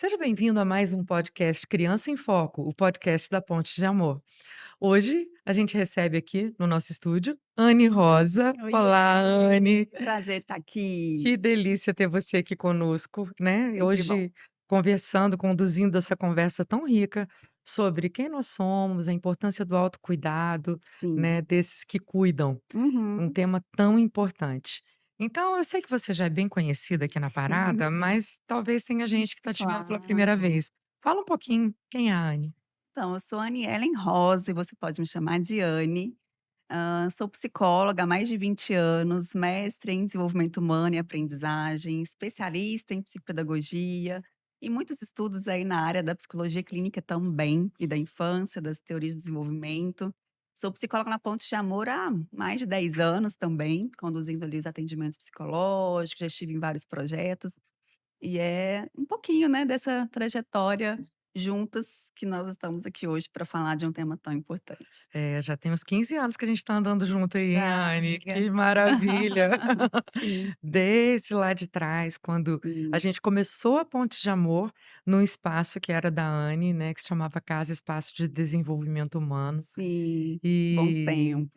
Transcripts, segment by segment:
Seja bem-vindo a mais um podcast Criança em Foco, o podcast da Ponte de Amor. Hoje a gente recebe aqui no nosso estúdio Anne Rosa. Oiê, Olá, Anne. que prazer estar aqui. Que delícia ter você aqui conosco, né? E Sempre bom. hoje conversando, conduzindo essa conversa tão rica sobre quem nós somos, a importância do autocuidado, Sim. né, desses que cuidam. Um Uhum. tema tão importante. Então, eu sei que você já é bem conhecida aqui na parada, mas talvez tenha gente que está te vendo pela primeira Claro. vez. Fala um pouquinho, quem é a Anne? Então, eu sou Anne Ellen Rose, você pode me chamar de Anne. Sou psicóloga há mais de 20 anos, mestre em desenvolvimento humano e aprendizagem, especialista em psicopedagogia e muitos estudos aí na área da psicologia clínica também, e da infância, das teorias de desenvolvimento. Sou psicóloga na Ponte de Amor há mais de 10 anos também, conduzindo ali os atendimentos psicológicos, já estive em vários projetos. E é um pouquinho, né, dessa trajetória juntas que nós estamos aqui hoje para falar de um tema tão importante. É, já tem uns 15 anos que a gente está andando junto aí, hein, Já, Anne? amiga. Que maravilha! Sim, Desde lá de trás, quando a sim, gente começou a Ponte de Amor, num espaço que era da Anne, né, que se chamava Casa Espaço de Desenvolvimento Humano. sim, bons E tempos.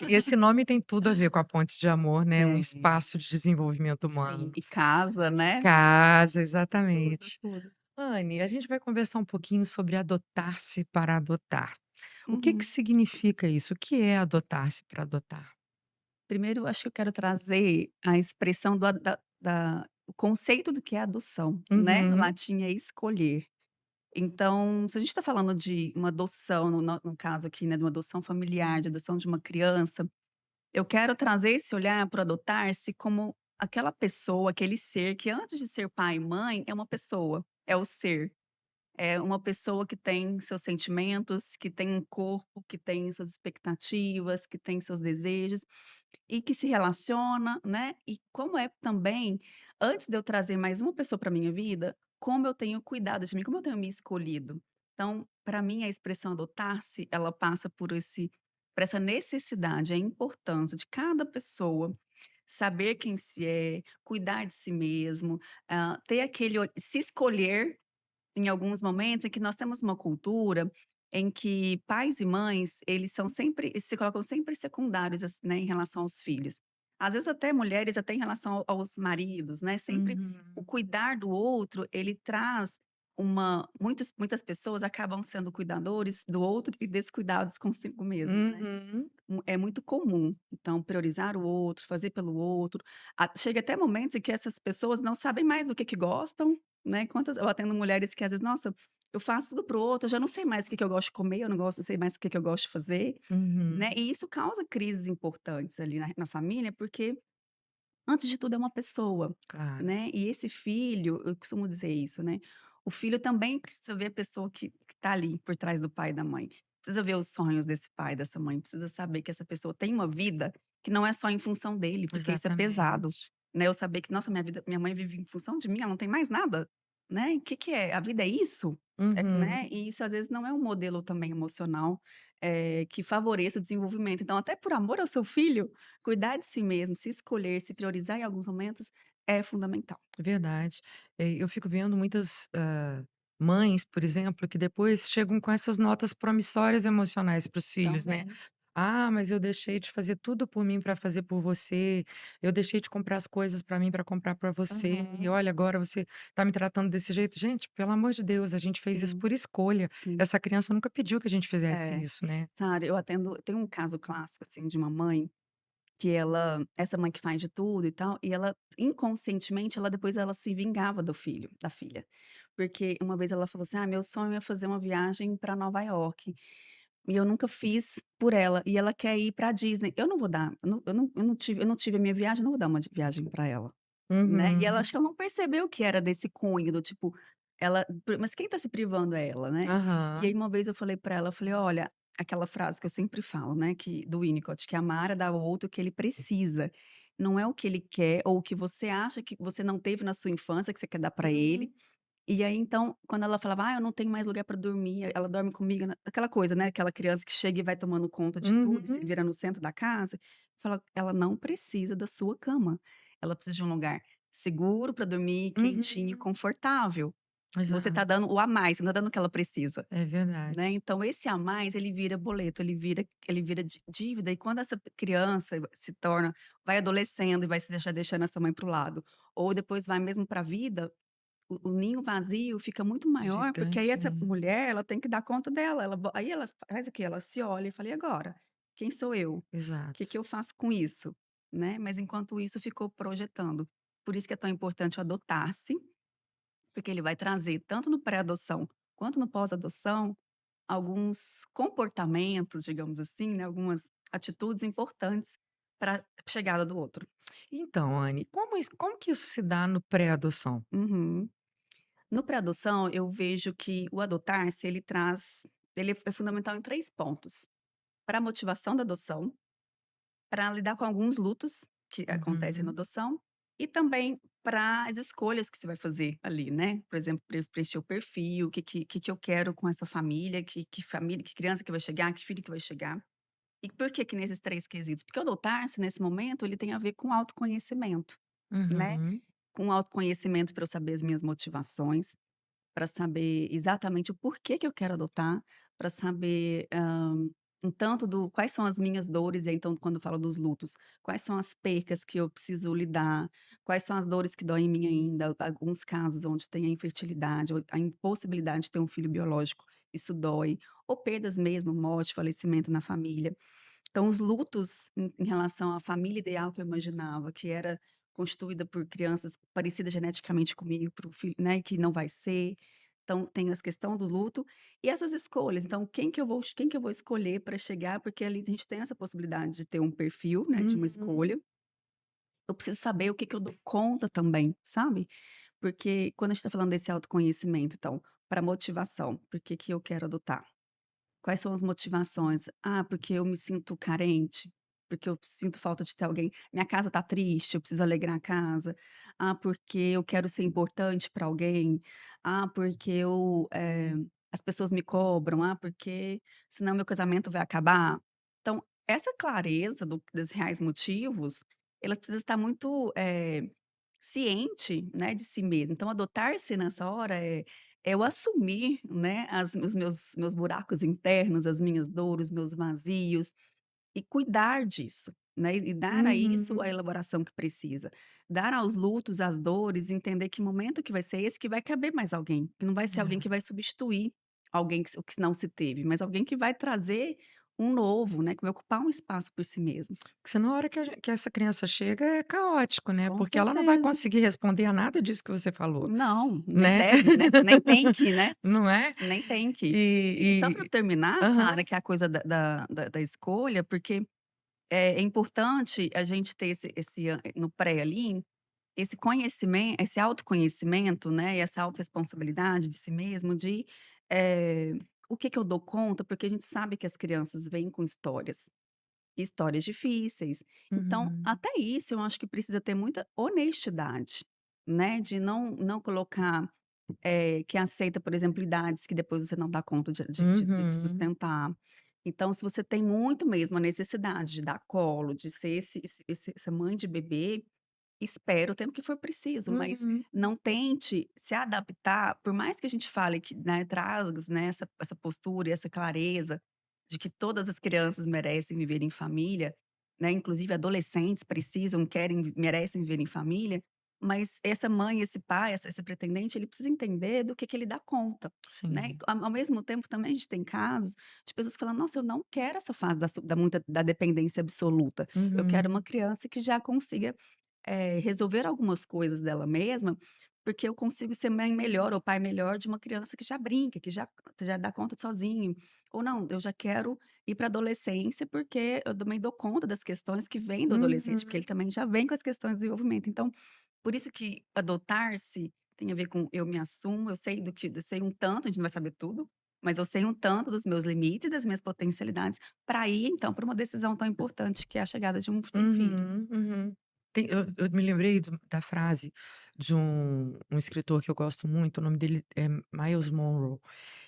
esse nome tem tudo a ver com a Ponte de Amor, né, um É, espaço de desenvolvimento sim, humano. e casa, né, Casa, tudo, exatamente. tudo. Anne, a gente vai conversar um pouquinho sobre adotar-se para adotar. O que que Uhum. significa isso? O que é adotar-se para adotar? Primeiro, eu acho que eu quero trazer a expressão do a da o conceito do que é adoção, né, o Uhum. latim é escolher. Então, se a gente está falando de uma adoção, no caso aqui, né, de uma adoção familiar, de adoção de uma criança, eu quero trazer esse olhar para adotar-se como aquela pessoa, aquele ser que antes de ser pai e mãe, é uma pessoa, é o ser. É uma pessoa que tem seus sentimentos, que tem um corpo, que tem suas expectativas, que tem seus desejos e que se relaciona, né? E como é também, antes de eu trazer mais uma pessoa para minha vida, como eu tenho cuidado de mim, como eu tenho me escolhido. Então, para mim, a expressão adotar-se, ela passa por essa necessidade, a importância de cada pessoa saber quem se é, cuidar de si mesmo, ter se escolher em alguns momentos em que nós temos uma cultura em que pais e mães, eles se colocam sempre secundários, né, em relação aos filhos. Às vezes até mulheres, até em relação aos maridos, né, sempre o Uhum. cuidar do outro, ele traz muitas pessoas acabam sendo cuidadores do outro e descuidados consigo mesmo, né. Uhum. É muito comum, então priorizar o outro, fazer pelo outro, chega até momentos em que essas pessoas não sabem mais do que gostam, né, quantas eu atendo mulheres que às vezes: "Nossa, eu faço tudo para o outro, eu já não sei mais o que eu gosto de comer, eu não sei mais o que eu gosto de fazer", né, Uhum. e isso causa crises importantes ali na família, porque antes de tudo é uma pessoa, Claro. né, e esse filho, eu costumo dizer isso, né, o filho também precisa ver a pessoa que tá ali por trás do pai e da mãe, precisa ver os sonhos desse pai e dessa mãe, precisa saber que essa pessoa tem uma vida que não é só em função dele, porque isso é pesado, Exatamente. né, eu saber que: "Nossa, minha mãe vive em função de mim, ela não tem mais nada", né, o que que é? A vida é isso? Uhum. Né, e isso às vezes não é um modelo também emocional, que favoreça o desenvolvimento. Então até por amor ao seu filho, cuidar de si mesmo, se escolher, se priorizar em alguns momentos é fundamental. É verdade. Eu fico vendo muitas, mães, por exemplo, que depois chegam com essas notas promissórias emocionais para os filhos, né. Também. "Ah, mas eu deixei de fazer tudo por mim para fazer por você, eu deixei de comprar as coisas para mim para comprar para você, e Aham. olha, agora você está me tratando desse jeito". Gente, pelo amor de Deus, a gente fez isso Sim, por escolha. sim. Essa criança nunca pediu que a gente fizesse É. isso, né. Sabe, tem um caso clássico, assim, de uma mãe que essa mãe que faz de tudo e tal, e ela inconscientemente, ela se vingava do filho, da filha. Porque uma vez ela falou assim: "Ah, meu sonho é fazer uma viagem para Nova York e eu nunca fiz por ela, e ela quer ir pra Disney. Eu não vou dar, eu não tive a minha viagem, eu não vou dar uma viagem para ela", né. E ela Uhum. acho que ela não percebeu que era desse cunho do tipo, mas quem tá se privando é ela, né. E aí Aham. uma vez eu falei pra ela, eu falei: "Olha", aquela frase que eu sempre falo, né, que do Winnicott, que amar é dar ao outro o que ele precisa, não é o que ele quer ou o que você acha que você não teve na sua infância, que você quer dar pra ele. Uhum. E aí então, quando ela falava: "Ah, eu não tenho mais lugar pra dormir", ela dorme comigo na aquela coisa, né, aquela criança que chega e vai tomando conta de tudo e se Uhum. vira no centro da casa, fala: "Ela não precisa da sua cama, ela precisa de um lugar seguro pra dormir, quentinho, Uhum. confortável". Você está exato. dando o a mais, você não está dando o que ela precisa, É né. verdade. Então esse a mais ele vira boleto, ele vira dívida e quando essa criança se torna vai adolescendo e vai se deixando essa mãe para o lado, ou depois vai mesmo para a vida, o ninho vazio fica muito maior, porque aí Gigante, essa né. mulher, ela tem que dar conta dela, aí ela faz o quê? Ela se olha e fala: "E agora? Quem sou eu? O Que Exato. que eu faço com isso?", né, mas enquanto isso ficou projetando. Por isso que é tão importante adotar-se, porque ele vai trazer tanto no pré-adoção quanto no pós-adoção, alguns comportamentos, digamos assim, né, algumas atitudes importantes para a chegada do outro. Então, Anne, como que isso se dá no pré-adoção? Uhum. No pré-adoção, eu vejo que o adotar-se, ele é fundamental em 3 pontos: para a motivação da adoção, para lidar com alguns lutos que acontecem na Uhum, adoção e também para as escolhas que você vai fazer ali, né. Por exemplo, preencher o perfil, o que eu quero com essa família, que família, que criança que vai chegar, que filho que vai chegar. E por que que nesses 3 quesitos? Porque o adotar-se, nesse momento, ele tem a ver com autoconhecimento, né, uhum. com autoconhecimento para eu saber as minhas motivações, para saber exatamente o porquê que eu quero adotar, para saber, um tanto do quais são as minhas dores, e aí então quando eu falo dos lutos, quais são as percas que eu preciso lidar, quais são as dores que doem em mim ainda, alguns casos onde tem a infertilidade ou a impossibilidade de ter um filho biológico, isso dói, ou perdas mesmo, morte, falecimento na família. Então os lutos em relação à família ideal que eu imaginava, que era constituída por crianças parecidas geneticamente comigo, para o filho, né, que não vai ser. Então tem as questão do luto e essas escolhas, então quem que eu vou escolher para chegar, porque ali a gente tem essa possibilidade de ter um perfil, né, de uma Uhum. escolha. Eu preciso saber o que que eu dou conta também, sabe. Porque quando a gente está falando desse autoconhecimento, então, para motivação, por que que eu quero adotar? Quais são as motivações? Ah, porque eu me sinto carente, porque eu sinto falta de ter alguém, minha casa tá triste, eu preciso alegrar a casa. Ah, porque eu quero ser importante para alguém. Ah, porque as pessoas me cobram. Ah, porque senão meu casamento vai acabar. Então, essa clareza dos reais motivos, ela precisa estar muito, ciente, né, de si mesma. Então adotar-se nessa hora é eu assumir, né, os meus buracos internos, as minhas dores, meus vazios, e cuidar disso, né, e dar a isso a Uhum. elaboração que precisa. Dar aos lutos, às dores, entender que momento que vai ser esse que vai caber mais alguém, que não vai ser alguém que É. vai substituir alguém o que não se teve, mas alguém que vai trazer um novo, né, que vai ocupar um espaço por si mesmo. Porque senão a hora que essa criança chega é caótico, né, Com porque ela não vai certeza. conseguir responder a nada disso que você falou, Não, nem né. deve, né, nem tem que, né. Não é? Nem tem que. E só para E terminar, aham. Sara, que é a coisa da escolha, porque é importante a gente ter no pré ali, esse autoconhecimento, né, e essa autorresponsabilidade de si mesmo, eh, o que que eu dou conta, porque a gente sabe que as crianças vêm com histórias difíceis. Então, Uhum. até isso eu acho que precisa ter muita honestidade, né, de não colocar que aceita, por exemplo, idades que depois você não dá conta de Uhum. sustentar. Então, se você tem muito mesmo a necessidade de dar colo, de ser essa mãe de bebê, espera o tempo que for preciso, mas Uhum. não tente se adaptar, por mais que a gente fale que, né, traz, né, essa postura e essa clareza de que todas as crianças merecem viver em família, né, inclusive adolescentes precisam, querem, merecem viver em família, mas essa mãe, esse pai, esse pretendente, ele precisa entender do que ele dá conta, né. E Sim. ao mesmo tempo também a gente tem casos de pessoas falando: "Nossa, eu não quero essa fase da muita da dependência absoluta, eu quero uma Uhum. criança que já consiga resolver algumas coisas dela mesma, porque eu consigo ser mãe melhor ou pai melhor de uma criança que já brinca, que já dá conta sozinho. Ou não, eu já quero ir para a adolescência, porque eu também dou conta das questões que vêm do adolescente, porque Uhum. ele também já vem com as questões de desenvolvimento. Então, por isso que adotar-se tem a ver com eu me assumo, eu sei um tanto, a gente não vai saber tudo, mas eu sei um tanto dos meus limites, das minhas potencialidades, para ir então para uma decisão tão importante que é a chegada de um futura filho. Uhum. Uhum. Eu me lembrei da frase de um escritor que eu gosto muito, o nome dele é Miles Monroe,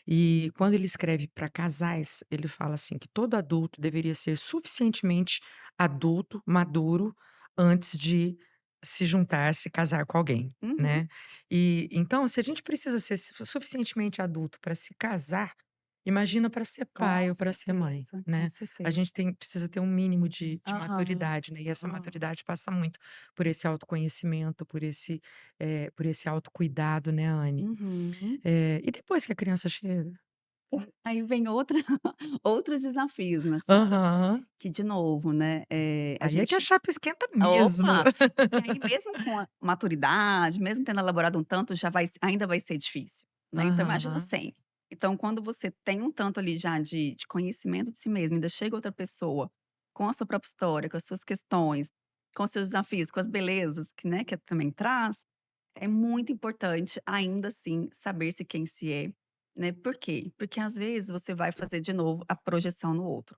e quando ele escreve para casais, ele fala assim, que todo adulto deveria ser suficientemente adulto, maduro, antes de se juntar, se casar com alguém, Uhum. né. E então, se a gente precisa ser suficientemente adulto para se casar, imagina para ser pai ou para ser mãe, Com né. A certeza. gente precisa ter um mínimo de Aham. maturidade, né, e essa Aham. maturidade passa muito por esse autoconhecimento, por esse autocuidado, né, Anne. Uhum. E depois que a criança chega? Aí vem outra outros desafios, né, Sara, Aham. que de novo, né, a Aí é que a gente chapa esquenta mesmo. opa, porque aí mesmo com a maturidade, mesmo tendo elaborado um tanto, já vai ainda vai ser difícil, né, então imagina Aham. 100. Então quando você tem um tanto ali já de conhecimento de si mesmo, ainda chega outra pessoa com a sua própria história, com as suas questões, com os seus desafios, com as belezas que, né, que também traz, é muito importante ainda assim saber-se quem se é, né, por quê? Porque às vezes você vai fazer de novo a projeção no outro,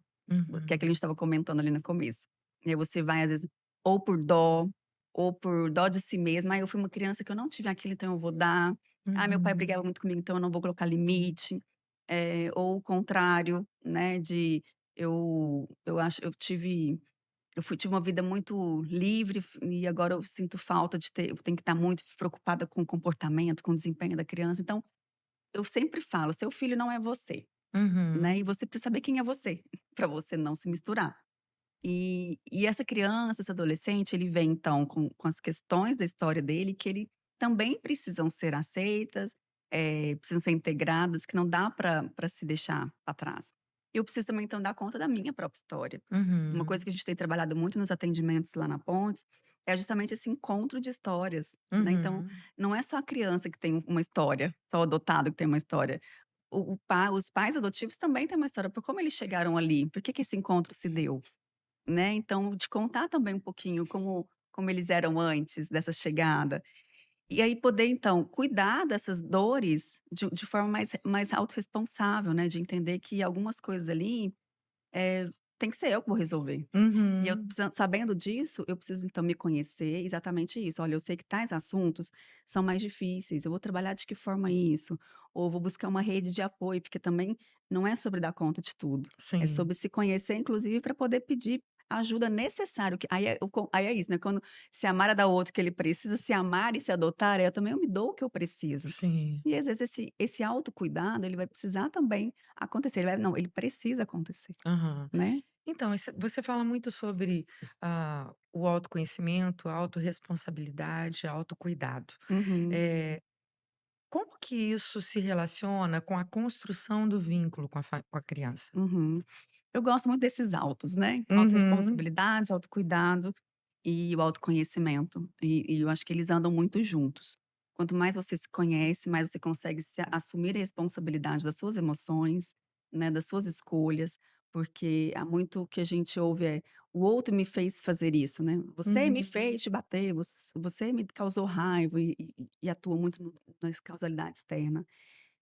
que é aquilo que a Uhum. gente estava comentando ali no começo. E aí você vai às vezes ou por dó, ou por dó de si mesma, "Ai, eu fui uma criança que eu não tive aquilo, então eu vou dar. Ah, meu pai brigava Uhum. muito comigo, então eu não vou colocar limite". Ou o contrário, né, de eu acho tive uma vida muito livre e agora eu sinto falta de ter eu tenho que estar muito preocupada com o comportamento, com o desempenho da criança. Então, eu sempre falo: "Seu filho não é você", né, Uhum. e você precisa saber quem é você, para você não se misturar. E essa criança, esse adolescente, ele vem então com as questões da história dele, que ele também precisam ser aceitas, precisam ser integradas, que não dá para se deixar para trás. Eu preciso também então dar conta da minha própria história. Uma coisa Uhum. que a gente tem trabalhado muito nos atendimentos lá na Pontes, é justamente esse encontro de histórias, né, então, Uhum. não é só a criança que tem uma história, só o adotado que tem uma história. Os pais adotivos também têm uma história, por como eles chegaram ali, por que que esse encontro se deu. Né, então te contar também um pouquinho como eles eram antes dessa chegada, e aí poder então cuidar dessas dores de forma mais autorresponsável, né, de entender que algumas coisas ali, tem que ser eu que vou resolver. E eu Uhum. sabendo disso, eu preciso então me conhecer, exatamente isso, olha, eu sei que tais assuntos são mais difíceis, eu vou trabalhar de que forma isso? Ou vou buscar uma rede de apoio, porque também não é sobre dar conta de tudo, é Sim, sobre se conhecer inclusive para poder pedir ajuda necessária, que aí é isso, né, quando se amar é dar ao outro o que ele precisa, se amar e se adotar, eu também eu me dou o que eu preciso. sim. E às vezes esse autocuidado, ele vai precisar também acontecer, ele precisa acontecer, Aham. né. Então, você fala muito sobre, o autoconhecimento, a autorresponsabilidade, autocuidado. Uhum, Eh, como que isso se relaciona com a construção do vínculo com a criança? uhum. Eu gosto muito desses autos, né, Uhum. autorresponsabilidade, autocuidado e o autoconhecimento, e eu acho que eles andam muito juntos. Quanto mais você se conhece, mais você consegue se assumir a responsabilidade das suas emoções, né, das suas escolhas, porque há muito que a gente ouve é: "O outro me fez fazer isso", né, "Você me Uhum. fez te bater, você me causou raiva", e atua muito nas causalidade externa.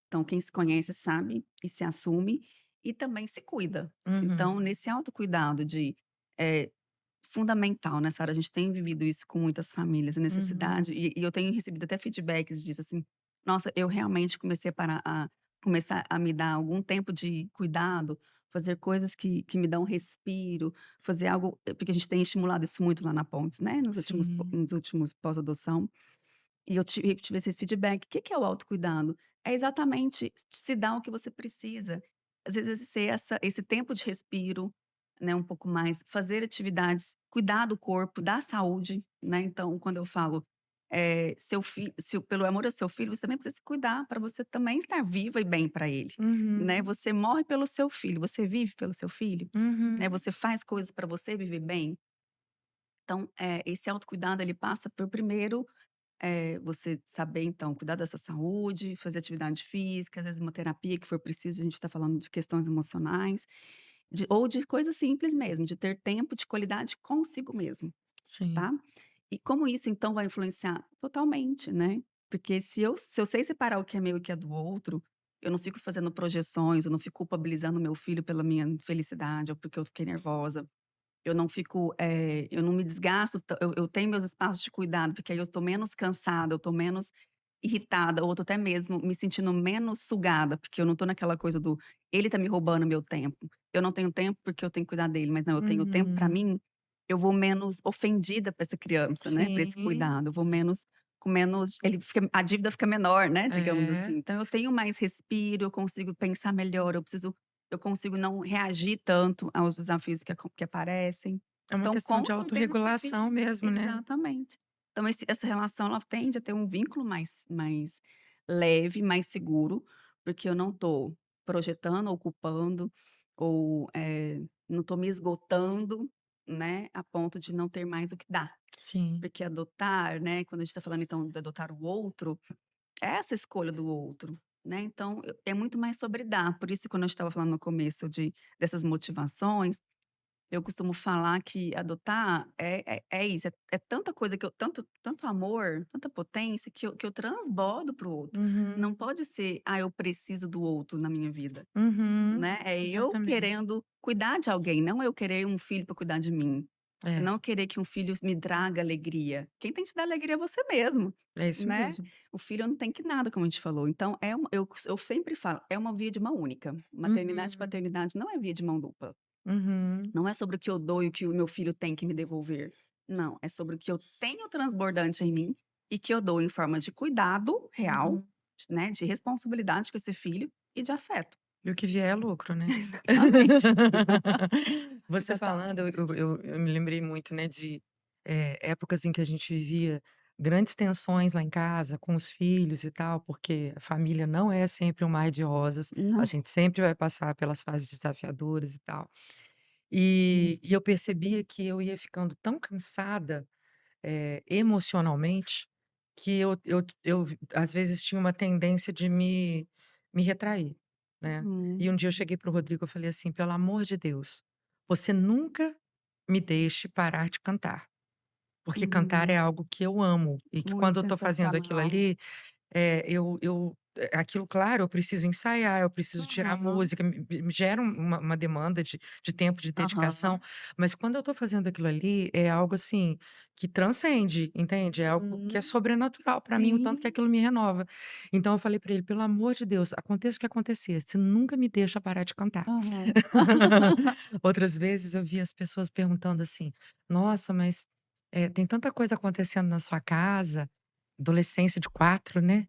Então quem se conhece sabe e se assume e também se cuida. Então Uhum. nesse autocuidado eh, fundamental nessa área, a gente tem vivido isso com muitas famílias, a Uhum. necessidade e eu tenho recebido até feedbacks disso, assim: "Nossa, eu realmente começar a me dar algum tempo de cuidado, fazer coisas que me dão respiro, fazer algo", porque a gente tem estimulado isso muito lá na Pontes, né, Sim. nos últimos pós-adoção. E eu tive esse feedback. O que que é o autocuidado? É exatamente se dar o que você precisa. Às vezes ser esse tempo de respiro, né, um pouco mais, fazer atividades, cuidar do corpo, da saúde, né. Então quando eu falo, seu filho se pelo amor ao seu filho, você também precisa se cuidar para você também estar viva e bem para ele, né. Uhum. Você morre pelo seu filho, você vive pelo seu filho, né, Uhum. você faz coisas para você viver bem. Então, esse autocuidado ele passa por primeiro você saber então cuidar dessa saúde, fazer atividade física, às vezes uma terapia que for preciso, a gente está falando de questões emocionais, ou de coisas simples mesmo, de ter tempo de qualidade consigo mesmo, Sim. tá. E como isso então vai influenciar? Totalmente, né, porque se eu sei separar o que é meu e o que é do outro, eu não fico fazendo projeções, eu não fico culpabilizando meu filho pela minha infelicidade ou porque eu fiquei nervosa. Eu não me desgasto, eu tenho meus espaços de cuidado, porque aí eu estou menos cansada, eu estou menos irritada, ou eu tô até mesmo me sentindo menos sugada, porque eu não estou naquela coisa do: "Ele está me roubando meu tempo, eu não tenho tempo porque eu tenho que cuidar dele", mas não, eu tenho tempo para Uhum. mim, eu vou menos ofendida pra essa criança, né, pra esse Sim, cuidado, eu vou menos com menos ele fica a dívida fica menor, né, digamos é, assim. Então eu tenho mais respiro, eu consigo pensar melhor, eu consigo não reagir tanto aos desafios que aparecem. é uma Então questão com de certeza esse autorregulação mesmo, né. exatamente. Então essa relação ela tende a ter um vínculo mais leve, mais seguro, porque eu não tô projetando, ocupando ou, não tô me esgotando, né, a ponto de não ter mais o que dar. Sim. Porque adotar, né, quando a gente tá falando então de adotar o outro, é essa escolha do outro, né, então é muito mais sobre dar, por isso quando eu estava falando no começo dessas motivações, eu costumo falar que adotar é isso, é tanta coisa que eu tanto amor, tanta potência que eu transbordo para o outro. Não Uhum, pode ser: "Ah, eu preciso do outro na minha vida", uhum, né, é eu exatamente. querendo cuidar de alguém, não eu querer um filho para cuidar de mim. Eu É, não querer que um filho me traga alegria. Quem tem que te dar alegria é você mesmo, é isso né. mesmo. O filho não tem que nada, como a gente falou. Então é uma eu sempre falo, é uma via de mão única. Maternidade e Uhum, paternidade não é via de mão dupla. uhum, Não é sobre o que eu dou e o que o meu filho tem que me devolver. Não, é sobre o que eu tenho transbordante em mim e que eu dou em forma de cuidado real, uhum. né, de responsabilidade com esse filho e de afeto. E o que vier é lucro, né. Exatamente. Você falando, eu Exatamente. eu eu eu me lembrei muito, né, de, épocas em que a gente vivia grandes tensões lá em casa com os filhos e tal, porque a família não é sempre um mar de rosas, a Não. gente sempre vai passar pelas fases desafiadoras e tal. E eu percebia que eu ia ficando tão cansada, emocionalmente, que eu às vezes tinha uma tendência de me retrair, né. E Uhum. um dia eu cheguei para o Rodrigo, eu falei assim: "Pelo amor de Deus, você nunca me deixe parar de cantar, porque cantar é Uhum. algo que eu amo e que quando Muito eu estou fazendo aquilo sensacional. ali, aquilo, claro, eu preciso ensaiar, eu preciso tirar Aham, música, me gera uma demanda de tempo, de dedicação, aham. mas quando eu estou fazendo aquilo ali, é algo, assim, que transcende, entende? É algo que é Uhum. sobrenatural para mim, o tanto que Sim. aquilo me renova. Então eu falei para ele: "Pelo amor de Deus, aconteça o que acontecer, você nunca me deixa parar de cantar". Aham. Outras vezes eu via as pessoas perguntando assim: "Nossa, mas, tem tanta coisa acontecendo na sua casa", adolescência de 4, né.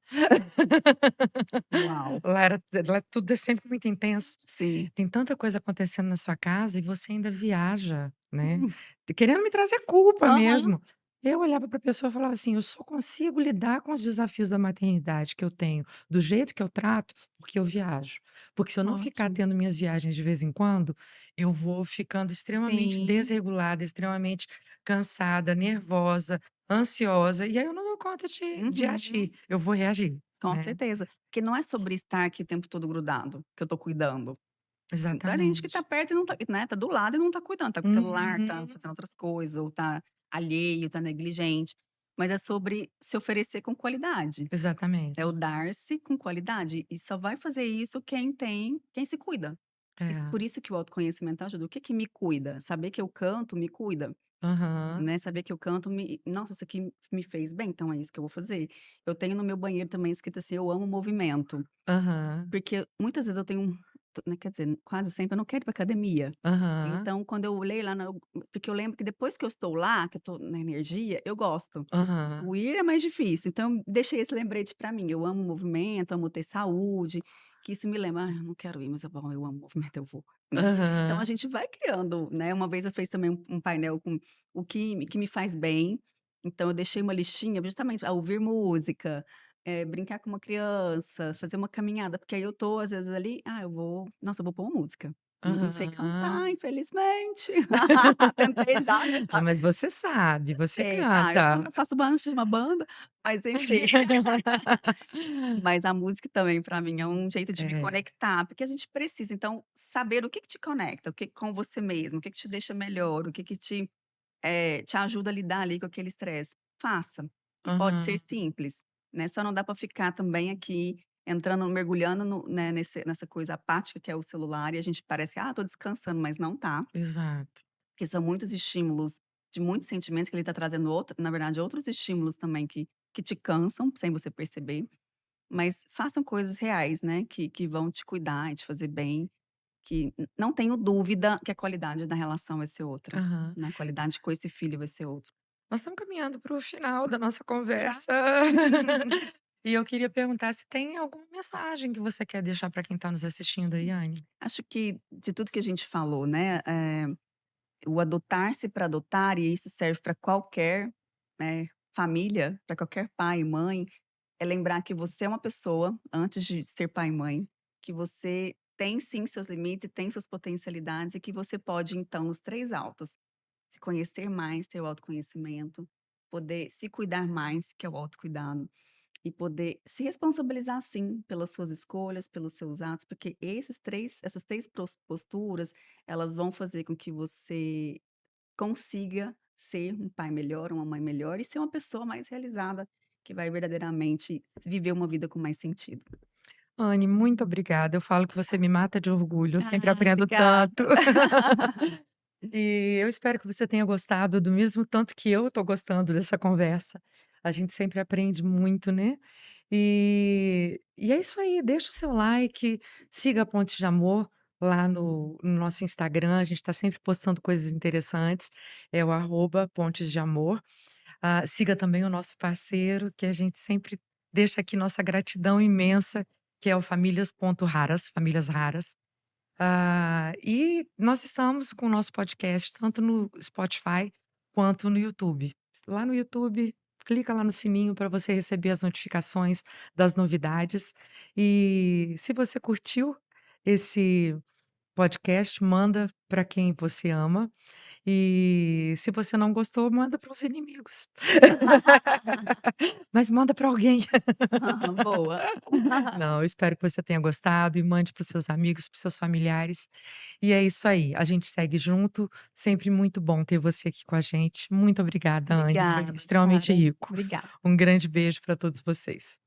Uau. Lá tudo é sempre muito intenso. Sim. Tem tanta coisa acontecendo na sua casa e você ainda viaja, né, Hum. querendo me trazer culpa Aham. mesmo. Eu olhava para a pessoa e falava assim: "Eu só consigo lidar com os desafios da maternidade que eu tenho, do jeito que eu trato, porque eu viajo. Porque se eu não ficar Ótimo. tendo minhas viagens de vez em quando, eu vou ficando extremamente Sim. desregulada, extremamente cansada, nervosa, ansiosa, e aí eu não dou conta de agir, Uhum. eu vou reagir", Com né. certeza. Porque não é sobre estar aqui o tempo todo grudado, que eu tô cuidando. Tem gente que tá Exatamente. perto e não tá, né, tá do lado e não tá cuidando, tá com o celular, tá Uhum. fazendo outras coisas, ou tá alheio, tá negligente. Mas é sobre se oferecer com qualidade. É o Exatamente. dar-se com qualidade, e só vai fazer isso quem se cuida. É. Por isso que o autoconhecimento ajuda. O que que me cuida? Saber que eu canto me cuida, Aham, né, saber que eu canto nossa, isso aqui me fez bem, então é isso que eu vou fazer. Eu tenho no meu banheiro também escrito assim: "Eu amo movimento", aham, porque muitas vezes eu tenho né, quer dizer, quase sempre eu não quero ir pra academia. aham, Então quando eu leio lá na porque eu lembro que depois que eu estou lá, que eu estou na energia, eu gosto. aham, O ir é mais difícil, então deixei esse lembrete pra mim, eu amo movimento, amo ter saúde, que isso me lembra: "Ai, eu não quero ir, mas é bom, eu amo movimento, eu vou", né. Então a aham, gente vai criando, né, uma vez eu fiz também um painel com o que me faz bem, então eu deixei uma listinha justamente, ouvir música, brincar com uma criança, fazer uma caminhada, porque aí eu tô às vezes ali, eu vou pôr uma música. Não sei cantar, aham. infelizmente. Tentei já, né. Ah, mas você sabe, você Sei. canta. Eu faço parte de uma banda, mas enfim. Mas a música também pra mim é um jeito de me É, conectar, porque a gente precisa então saber o que que te conecta, o que com você mesmo, o que que te deixa melhor, o que que te ajuda a lidar ali com aquele estresse. Faça, e pode ser aham, simples, né, só não dá pra ficar também aqui entrando, mergulhando né, nessa coisa apática que é o celular e a gente parece: "Ah, tô descansando", mas não tá. exato. Porque são muitos estímulos, de muitos sentimentos que ele está trazendo na verdade outros estímulos também que te cansam, sem você perceber, mas façam coisas reais, né, que vão te cuidar e te fazer bem, que não tenho dúvida que a qualidade da relação vai ser outra, Aham. né, a qualidade com esse filho vai ser outra. Nós estamos caminhando para o final da nossa Já. conversa. E eu queria perguntar se tem alguma mensagem que você quer deixar para quem está nos assistindo aí, Anne? Acho que de tudo que a gente falou, né, o adotar-se para adotar, e isso serve para qualquer, né, família, para qualquer pai e mãe, é lembrar que você é uma pessoa, antes de ser pai e mãe, que você tem sim seus limites, tem suas potencialidades e que você pode então nos 3 altos, se conhecer mais, ter o autoconhecimento, poder se cuidar mais, que é o autocuidado, e poder se responsabilizar sim pelas suas escolhas, pelos seus atos, porque essas 3 posturas, elas vão fazer com que você consiga ser um pai melhor, uma mãe melhor e ser uma pessoa mais realizada, que vai verdadeiramente viver uma vida com mais sentido. Anne, muito obrigada. Eu falo que você me mata de orgulho, eu sempre Ah, aprendo tanto. obrigada. E eu espero que você tenha gostado do mesmo tanto que eu estou gostando dessa conversa. A gente sempre aprende muito, né. E é isso aí, deixa o seu like, siga a Pontes de Amor lá no nosso Instagram, a gente está sempre postando coisas interessantes, é o @Pontes de Amor. Siga também o nosso parceiro, que a gente sempre deixa aqui nossa gratidão imensa, que é o Famílias.raras, Famílias Raras. E nós estamos com o nosso podcast tanto no Spotify quanto no YouTube. Lá no YouTube, clica lá no sininho para você receber as notificações das novidades. E se você curtiu esse podcast, manda para quem você ama. E se você não gostou, manda para os inimigos. Mas manda para alguém. Boa. Não, eu espero que você tenha gostado e mande para os seus amigos, para os seus familiares. E é isso aí, a gente segue junto, sempre muito bom ter você aqui com a gente. Muito obrigada, Anne, foi Obrigada, extremamente Sara. rico. Obrigada. Um grande beijo para todos vocês.